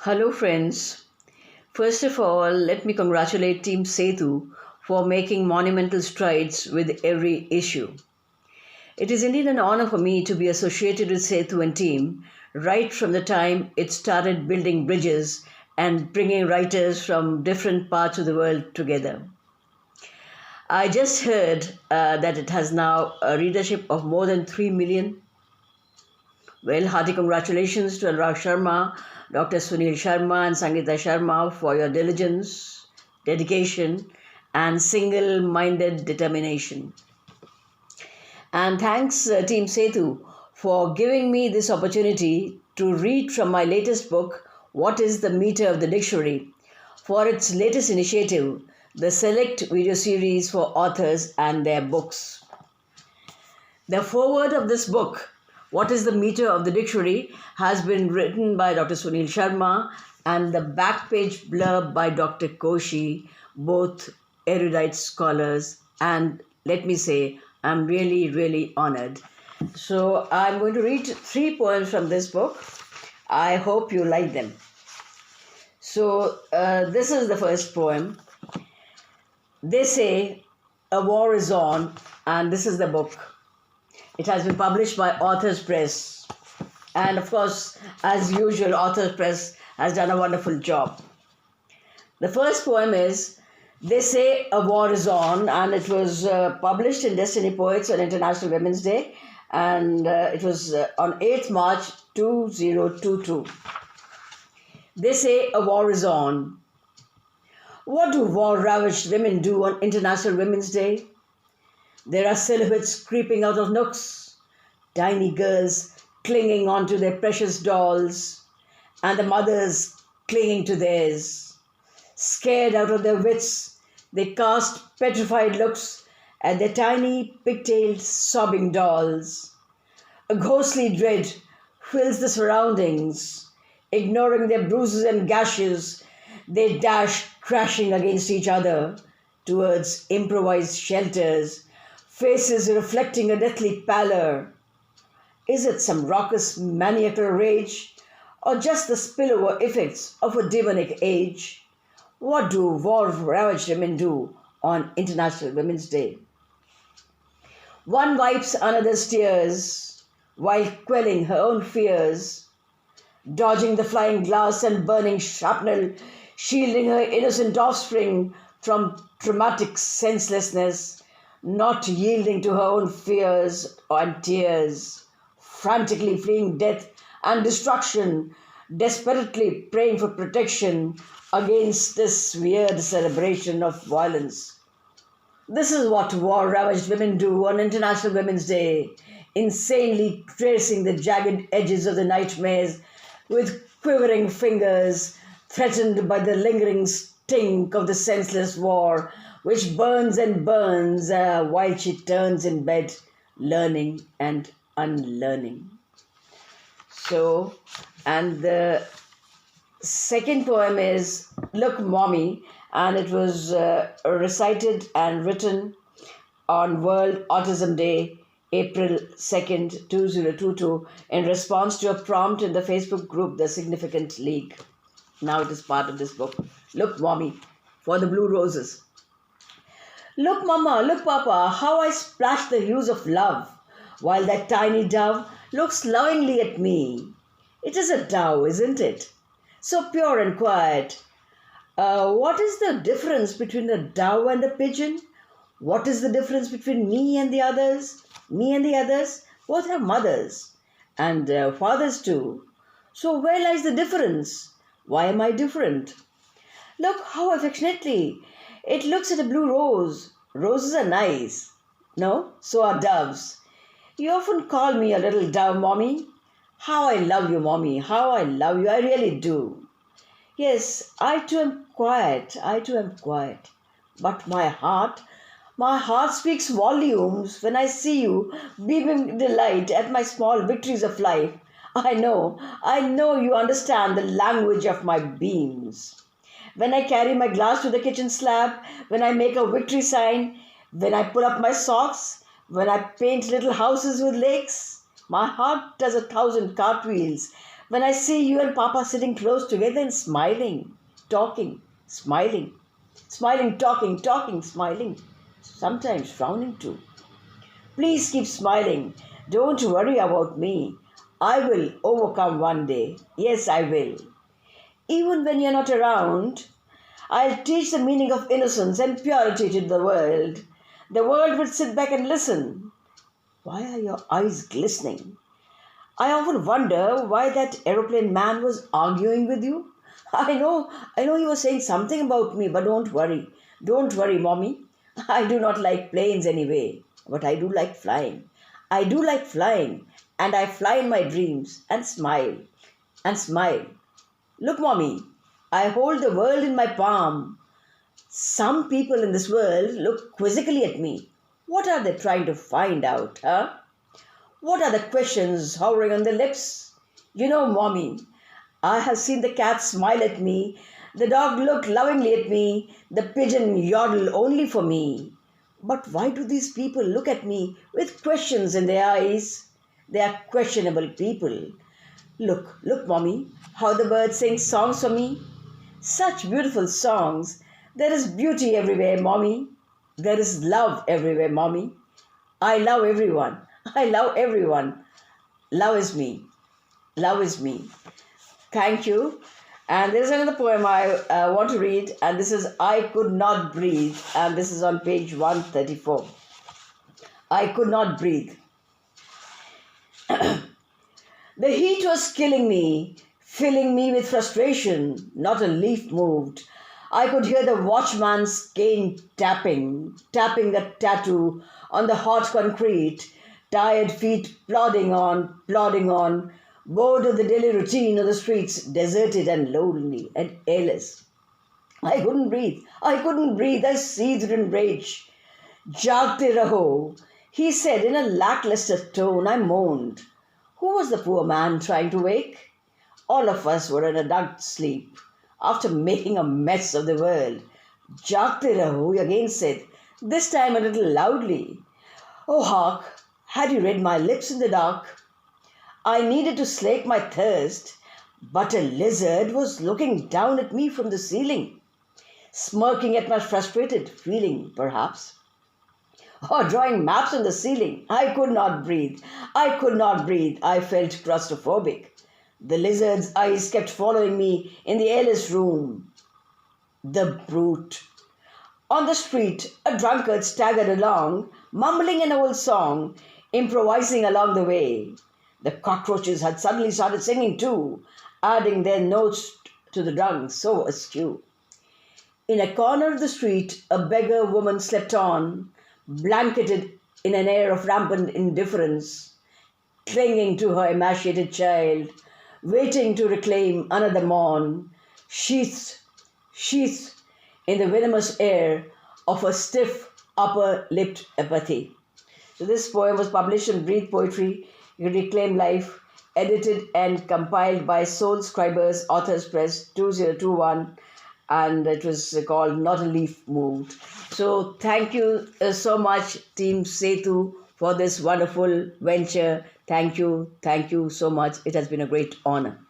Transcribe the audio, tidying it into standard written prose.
Hello, friends. First of all, let me congratulate Team Setu for making monumental strides with every issue. It is indeed an honor for me to be associated with Setu and team right from the time it started building bridges and bringing writers from different parts of the world together. I just heard that it has now a readership of more than 3 million. Well, hearty congratulations to Anurag Sharma, Dr. Sunil Sharma, and Sangeeta Sharma for your diligence, dedication, and single minded determination. And thanks, Team Setu, for giving me this opportunity to read from my latest book, What is the Meter of the Dictionary, for its latest initiative, the Select video series for authors and their books. The foreword of this book, What is the Meter of the Dictionary, has been written by Dr. Sunil Sharma and the back page blurb by Dr. Koshi, both erudite scholars. And let me say, I'm really honored. So I'm going to read 3 poems from this book. I hope you like them. So this is the first poem. They say a war is on, and this is the book. It has been published by Authors Press. And of course, as usual, Authors Press has done a wonderful job. The first poem is They Say a War is On, and it was published in Destiny Poets on International Women's Day, and it was on 8th March 2022. They say a war is on. What do war-ravaged women do on International Women's Day? There are silhouettes creeping out of nooks, tiny girls clinging onto their precious dolls, and the mothers clinging to theirs. Scared out of their wits, they cast petrified looks at their tiny, pigtailed, sobbing dolls. A ghostly dread fills the surroundings. Ignoring their bruises and gashes, they dash crashing against each other towards improvised shelters, faces reflecting a deathly pallor. Is it some raucous maniacal rage, or just the spillover effects of a demonic age? What do war-ravaged women do on International Women's Day? One wipes another's tears while quelling her own fears, dodging the flying glass and burning shrapnel, shielding her innocent offspring from traumatic senselessness, not yielding to her own fears and tears, frantically fleeing death and destruction, desperately praying for protection against this weird celebration of violence. This is what war-ravaged women do on International Women's Day, insanely tracing the jagged edges of the nightmares with quivering fingers, threatened by the lingering stink of the senseless war, which burns and burns while she turns in bed, learning and unlearning. So, and the second poem is Look Mommy, and it was recited and written on World Autism Day, April 2nd, 2022, in response to a prompt in the Facebook group, The Significant League. Now it is part of this book. Look, Mommy, for the blue roses. Look, Mama, look, Papa, how I splash the hues of love, while that tiny dove looks lovingly at me. It is a dove, isn't it? So pure and quiet. What is the difference between the dove and the pigeon? What is the difference between me and the others? Me and the others both have mothers and fathers too. So where lies the difference? Why am I different? Look how affectionately it looks at a blue rose. Roses are nice. No, so are doves. You often call me a little dove, Mommy. How I love you, Mommy. How I love you. I really do. Yes, I too am quiet. I too am quiet. But my heart speaks volumes when I see you beaming delight at my small victories of life. I know you understand the language of my beams. When I carry my glass to the kitchen slab, when I make a victory sign, when I pull up my socks, when I paint little houses with lakes, my heart does 1,000 cartwheels When I see you and Papa sitting close together and smiling, talking, smiling, smiling, talking, talking, smiling, sometimes frowning too. Please keep smiling. Don't worry about me. I will overcome one day. Yes, I will. Even when you're not around, I'll teach the meaning of innocence and purity to the world. The world will sit back and listen. Why are your eyes glistening? I often wonder why that aeroplane man was arguing with you. I know he was saying something about me, but don't worry. Don't worry, mommy. I do not like planes anyway, but I do like flying. I do like flying, and I fly in my dreams and smile. Look, mommy, I hold the world in my palm. Some people in this world look quizzically at me. What are they trying to find out, huh? What are the questions hovering on their lips? You know, mommy, I have seen the cat smile at me, the dog look lovingly at me, the pigeon yodel only for me. But why do these people look at me with questions in their eyes? They are questionable people. Look, mommy, how the birds sing songs for me. Such beautiful songs. There is beauty everywhere, mommy. There is love everywhere, mommy. I love everyone. I love everyone. Love is me. Love is me. Thank you. And there's another poem I want to read, and this is I Could Not Breathe, and this is on page 134. I could not breathe. The heat was killing me, filling me with frustration. Not a leaf moved. I could hear the watchman's cane tapping the tattoo on the hot concrete. Tired feet plodding on, bored of the daily routine of the streets, deserted and lonely and airless. I couldn't breathe. I seethed in rage. Jagte raho, he said in a lackluster tone. I moaned. Who was the poor man trying to wake? All of us were in a dull sleep after making a mess of the world. Jagte raho, he again said, this time a little loudly. Oh, hark, had you read my lips in the dark? I needed to slake my thirst, but a lizard was looking down at me from the ceiling, smirking at my frustrated feeling, perhaps, or drawing maps on the ceiling. I could not breathe. I could not breathe. I felt claustrophobic. The lizard's eyes kept following me in the airless room. The brute. On the street, a drunkard staggered along, mumbling an old song, improvising along the way. The cockroaches had suddenly started singing too, adding their notes to the drums so askew. In a corner of the street, a beggar woman slept on, blanketed in an air of rampant indifference, clinging to her emaciated child, waiting to reclaim another morn, sheathed in the venomous air of her stiff, upper-lipped apathy. So this poem was published in Breathe Poetry, Reclaim Life, edited and compiled by Soul Scribers Authors Press 2021, and it was called Not a Leaf Moved. So thank you so much, Team Setu, for this wonderful venture. Thank you so much. It has been a great honor.